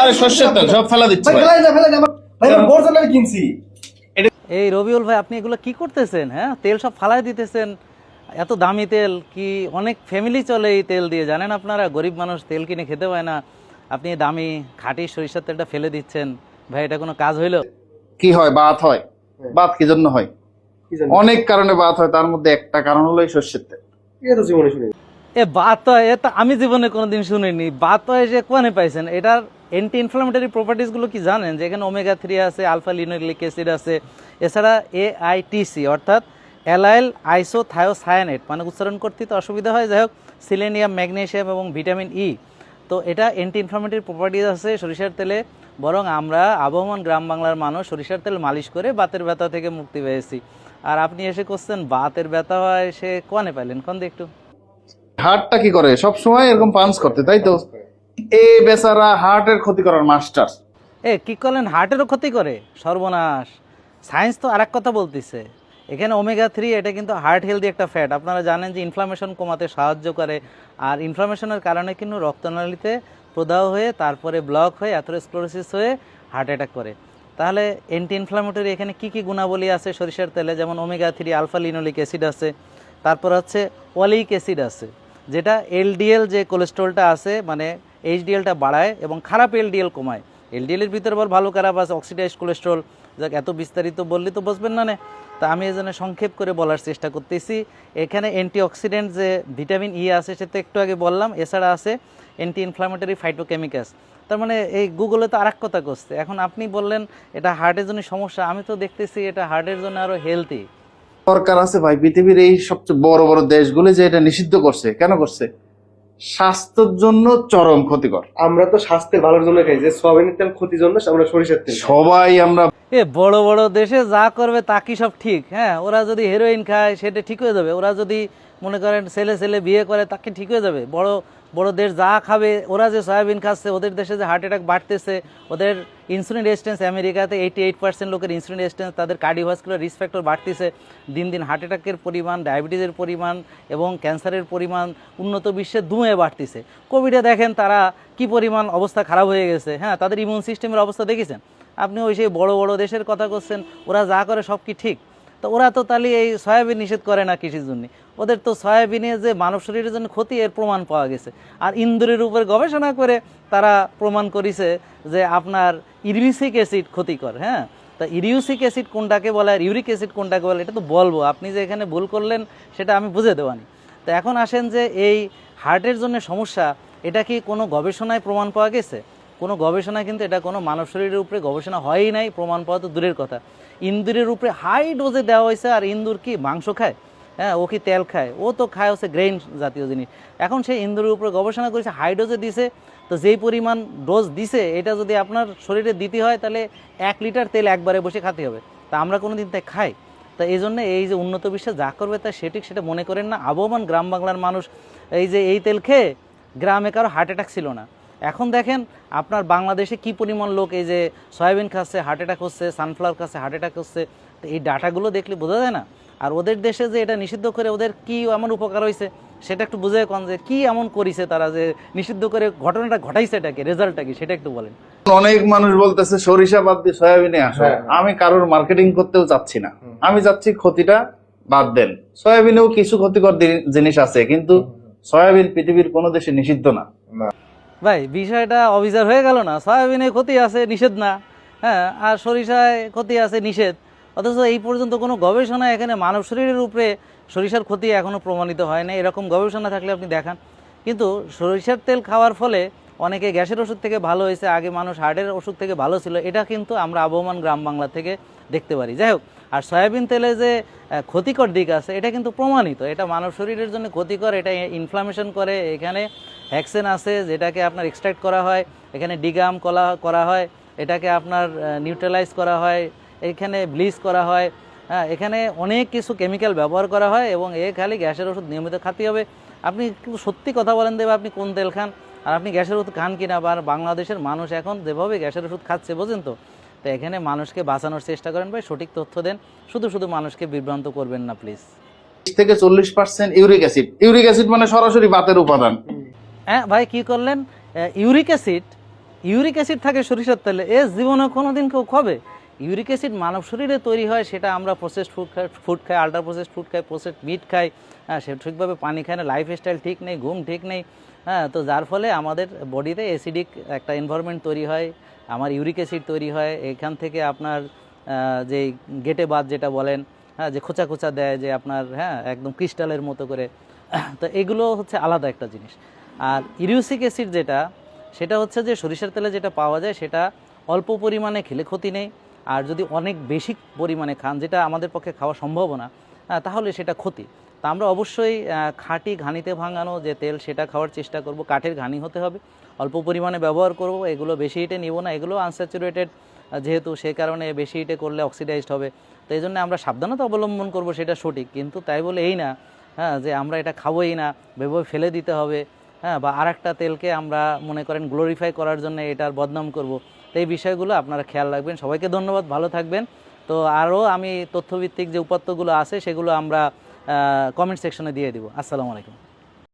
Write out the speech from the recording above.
আরে শস্যের তেল সব ফেলা দিচ্ছে ভাই। এই রবিউল ভাই, আপনি এগুলো কি করতেছেন? হ্যাঁ, তেল সব ফালাই দিতেছেন। এত দামি তেল কি অনেক ফ্যামিলি চলে এই তেল দিয়ে, জানেন আপনারা? গরিব মানুষ তেল কিনে খেতে পায় না, আপনি দামি খাঁটি সরিষার তেলটা ফেলে দিচ্ছেন। ভাই, এটা কোনো কাজ হইলো? কি হয়? বাত হয়। বাত কি জন্য হয়? অনেক কারণে বাত হয়, তার মধ্যে একটা কারণ হলো এই শস্যের তেল। এ বাত হয়, এটা আমি জীবনে কোনোদিন শুনিনি। বাত হয় যে কোনে পাইছেন? এটার অ্যান্টি ইনফ্লামেটরি প্রপার্টিস গুলো কি জানেন? যে এখানে ওমেগা 3 আছে, আলফা লিনোলিক অ্যাসিড আছে, এছাড়া AITC অর্থাৎ অ্যালাইল আইসোথায়োসায়ানেট, মানে উচ্চারণ করতে তো অসুবিধা হয়, যাই হোক, সিলেনিয়াম, ম্যাগনেসিয়াম এবং ভিটামিন ই। তো এটা অ্যান্টি ইনফ্লামেটরি প্রপার্টিস আছে সরিষার তেলে। বরং আমরা আবহমান গ্রাম বাংলার মানুষ সরিষার তেল মালিশ করে বাতের ব্যথা থেকে মুক্তি পেয়েছি। আর আপনি এসে করছেন বাতের ব্যথা হয়, সে কোনে পাইলেন? কোন দিয়ে একটু। হার্টটা কি করে? সব সময় এরকম পাঞ্চ করতে, তাই তো? এ বেচারা হার্টের ক্ষতি করার মাস্টার। কি করলেন? হার্টেরও ক্ষতি করে? সর্বনাশ! সায়েন্স তো আরেক কথা বলতেছে। এখানে ওমেগা 3, এটা কিন্তু হার্ট হেলদি একটা ফ্যাট। আপনারা জানেন যে ইনফ্লামেশন কমাতে সাহায্য করে। আর ইনফ্লামেশনের কারণে কিন্তু রক্তনালীতে প্রদাহ হয়ে তারপরে ব্লক হয়ে অ্যাথেরোস্ক্লেরোসিস হয়ে হার্ট অ্যাটাক করে। তাহলে অ্যান্টি ইনফ্লামেটরি এখানে কি কি গুণাবলী আছে সরিষার তেলে? যেমন ওমেগা 3, আলফা লিনোলিক অ্যাসিড আছে, তারপর হচ্ছে অলিক অ্যাসিড আছে, যেটা এলডিএল যে কোলেস্ট্রলটা আছে, মানে এইচডিএলটা বাড়ায় এবং খারাপ এলডিএল কমায়। এলডিএলের ভিতরে আবার ভালো খারাপ আছে, অক্সিডাইজ কোলেস্ট্রল। যাক, এত বিস্তারিত বললে তো বুঝবেন না। তা আমি এই জন্য সংক্ষেপ করে বলার চেষ্টা করতেছি। এখানে অ্যান্টিঅক্সিডেন্ট যে ভিটামিন ই আছে, সেটা একটু আগে বললাম। এছাড়া আছে অ্যান্টি ইনফ্লামেটরি ফাইটোকেমিক্যালস। তার মানে এই গুগলে তো আরেক কথা করছে। এখন আপনি বললেন এটা হার্টের জন্য সমস্যা, আমি তো দেখতেছি এটা হার্টের জন্য আরো হেলদি। দরকার আছে ভাই, পৃথিবীর এই সবচেয়ে বড় বড় দেশগুলো যে এটা নিষিদ্ধ করছে, কেন করছে? স্বাস্থ্যের জন্য চরম ক্ষতিকর। আমরা তো স্বাস্থ্যের ভালোর জন্য খাই, যে সয়াবিনের তেল ক্ষতির জন্য আমরা সরিষার তেল খাই। সবাই আমরা বড় বড় দেশে যা করবে তা কি সব ঠিক? হ্যাঁ, ওরা যদি হেরোইন খায় সেটা ঠিক হয়ে যাবে। ওরা যদি মনে করেন ছেলে ছেলে বিয়ে করে, তাকে ঠিক হয়ে যাবে। বড় বড় দেশ যা খাবে, ওরা যে সয়াবিন খাচ্ছে, ওদের দেশে যে হার্ট অ্যাটাক বাড়তেছে, ওদের ইনসুলিন রেজিস্ট্যান্স, আমেরিকাতে 88% লোকের ইনসুলিন রেজিস্ট্যান্স, তাদের কার্ডিওভাস্কুলার রিস্ক ফ্যাক্টর বাড়তেছে দিন দিন। হার্ট অ্যাটাকের পরিমাণ, ডায়াবেটিসের পরিমাণ এবং ক্যান্সারের পরিমাণ উন্নত বিশ্বে দুয়ে বাড়তেছে। কোভিডে দেখেন তারা কি পরিমাণ অবস্থা খারাপ হয়ে গেছে। হ্যাঁ, তাদের ইমিউন সিস্টেমের অবস্থা দেখেছেন? আপনি ওই সেই বড় বড় দেশের কথা করছেন, ওরা যা করে সব কি ঠিক? তো ওরা তো তাহলে এই সয়াবিন নিষেধ করে না কৃষির জন্য। ওদের তো সয়াবিনে যে মানব শরীরের জন্য ক্ষতি, এর প্রমাণ পাওয়া গেছে। আর ইন্দুরের উপর গবেষণা করে তারা প্রমাণ করেছে যে আপনার ইউরিক অ্যাসিড ক্ষতিকর। হ্যাঁ, তা ইউরিক অ্যাসিড কোনটাকে বলে আর ইউরিক অ্যাসিড কোনটাকে বলে, এটা তো বলবো। আপনি যে এখানে ভুল করলেন সেটা আমি বুঝে দেওয়ানি। তো এখন আসেন যে এই হার্টের জন্য সমস্যা, এটা কি কোনো গবেষণায় প্রমাণ পাওয়া গেছে? কোনো গবেষণায় কিন্তু এটা কোনো মানব শরীরের উপরে গবেষণা হয়ই নাই, প্রমাণ পাওয়া তো দূরের কথা। ইন্দুরের উপরে হাই ডোজে দেওয়া হয়েছে। আর ইন্দুর কি মাংস খায়? হ্যাঁ, ও কি তেল খায়? ও তো খায় হচ্ছে গ্রেইন জাতীয় জিনিস। এখন সেই ইন্দুরের উপরে গবেষণা করেছে, হাই ডোজে দিছে। তো যেই পরিমাণ ডোজ দিছে, এটা যদি আপনার শরীরে দিতে হয়, তাহলে 1 লিটার তেল একবারে বসে খেতে হবে। তা আমরা কোনো দিন তাই খাই? তা এই জন্য এই যে উন্নত বিশ্বে যা করবে তা সেটিক, সেটা মনে করেন না। আবহমান গ্রাম বাংলার মানুষ এই যে এই তেল খেয়ে গ্রামে কারো হার্ট অ্যাটাক ছিল না। এখন দেখেন আপনার বাংলাদেশে কি পরিমাণ লোক এই যে সয়াবিন খাচ্ছে হার্ট অ্যাটাক হচ্ছে, সানফ্লাওয়ার খাচ্ছে হার্ট অ্যাটাক হচ্ছে। তো এই ডাটাগুলো দেখলে বোঝা যায় না? আর ওদের দেশে যে এটা নিষিদ্ধ করে ওদের কি এমন উপকার হয়েছে, সেটা একটু বুঝে কোন যে কি এমন করেছে তারা যে নিষিদ্ধ করে ঘটনাটা ঘটাইছে, এটাকে রেজাল্টটা কি সেটা একটু বলেন। অনেক মানুষ বলতেছে সরিষা বাদ দিয়ে সয়াবিনে আসো। আমি কারোর মার্কেটিং করতেও চাচ্ছি না, আমি চাচ্ছি ক্ষতিটা বাদ দেন। সয়াবিনেও কিছু ক্ষতিকর জিনিস আছে, কিন্তু সয়াবিন পৃথিবীর কোনো দেশে নিষিদ্ধ না। ভাই, বিষয়টা অবিচার হয়ে গেল না? সয়াবিনে ক্ষতি আছে, নিষেধ না? হ্যাঁ, আর সরিষায় ক্ষতি আছে, নিষেধ। অথচ এই পর্যন্ত কোনো গবেষণা এখানে মানব শরীরের উপরে সরিষার ক্ষতি এখনও প্রমাণিত হয় না। এরকম গবেষণা থাকলে আপনি দেখান। কিন্তু সরিষার তেল খাওয়ার ফলে অনেকে গ্যাসের ওষুধ থেকে ভালো হয়েছে, আগে মানুষ হার্টের ওষুধ থেকে ভালো ছিল, এটা কিন্তু আমরা আবহমান গ্রাম বাংলা থেকে দেখতে পারি। যাই হোক, আর সয়াবিন তেলে যে ক্ষতিকর দিক আছে, এটা কিন্তু প্রমাণিত। এটা মানব শরীরের জন্য ক্ষতিকর, এটা ইনফ্লামেশন করে। এখানে হ্যাক্সেন আছে, যেটাকে আপনার এক্সট্রাক্ট করা হয়। এখানে ডিগাম করা হয়, এটাকে আপনার নিউট্রালাইজ করা হয়। এখানে ব্লিচ করা হয়। হ্যাঁ, এখানে অনেক কিছু কেমিক্যাল ব্যবহার করা হয়। এবং খালি গ্যাসের ওষুধ নিয়মিত খাতে হবে। আপনি কিন্তু সত্যি কথা বলেন দেবে, আপনি কোন তেল খান আর আপনি গ্যাসের ওষুধ খান কিনা? বা বাংলাদেশের মানুষ এখন যেভাবে গ্যাসের ওষুধ খাচ্ছে, বোঝেন তো? তো এখানে মানুষকে বাঁচানোর চেষ্টা করেন ভাই, সঠিক তথ্য দেন। শুধু শুধু মানুষকে বিভ্রান্ত করবেন না প্লিজ। 30 থেকে 40% ইউরিক অ্যাসিড। ইউরিক অ্যাসিড মানে সরাসরি বাতের উপাদান। হ্যাঁ ভাই, কি করলেন? ইউরিক অ্যাসিড ইউরিক অ্যাসিড থাকে সরিষার তেলে, এ জীবনে কোনোদিন কেউ খাবে? ইউরিক অ্যাসিড মানব শরীরে তৈরি হয়, সেটা আমরা প্রসেসড ফুড খাই, আল্ট্রা প্রসেসড ফুড খাই, প্রসেসড মিট খাই, হ্যাঁ, সে ঠিকভাবে পানি খায় না, লাইফস্টাইল ঠিক নেই, ঘুম ঠিক নেই, হ্যাঁ, তো যার ফলে আমাদের বডিতে অ্যাসিডিক একটা এনভায়রনমেন্ট তৈরি হয়, আমার ইউরিক অ্যাসিড তৈরি হয়। এখান থেকে আপনার যে গেটে বাত যেটা বলেন, হ্যাঁ, যে খোঁচা খোঁচা দেয়, যে আপনার, হ্যাঁ, একদম ক্রিস্টালের মতো করে, তো এগুলো হচ্ছে আলাদা একটা জিনিস। আর ইউরিক অ্যাসিড যেটা, সেটা হচ্ছে যে সরিষার তেলে যেটা পাওয়া যায়, সেটা অল্প পরিমাণে খেলে ক্ষতি নেই, আর যদি অনেক বেশি পরিমাণে খান, যেটা আমাদের পক্ষে খাওয়া সম্ভব না, তাহলে সেটা ক্ষতি। তা আমরা অবশ্যই খাঁটি ঘানিতে ভাঙানো যে তেল, সেটা খাওয়ার চেষ্টা করব। কাঠের ঘানি হতে হবে, অল্প পরিমাণে ব্যবহার করব, এগুলো বেশি হিটে নিব না, এগুলো আনস্যাচুরেটেড যেহেতু, সেই কারণে বেশি হিটে করলে অক্সিডাইজড হবে। তো এই জন্য আমরা সাবধানতা অবলম্বন করব, সেটা সঠিক, কিন্তু তাই বলে এই না, হ্যাঁ, যে আমরা এটা খাবোই না, ভেবে ফেলে দিতে হবে, হ্যাঁ, বা আরেকটা তেলকে আমরা মনে করেন গ্লোরিফাই করার জন্য এটার বদনাম করব। তো এই বিষয়গুলো আপনারা খেয়াল রাখবেন। সবাইকে ধন্যবাদ, ভালো থাকবেন। তো আরও আমি তথ্যভিত্তিক যে উপাত্তগুলো আছে সেগুলো আমরা কমেন্ট সেকশনে দিয়ে দিব। আসসালামু আলাইকুম।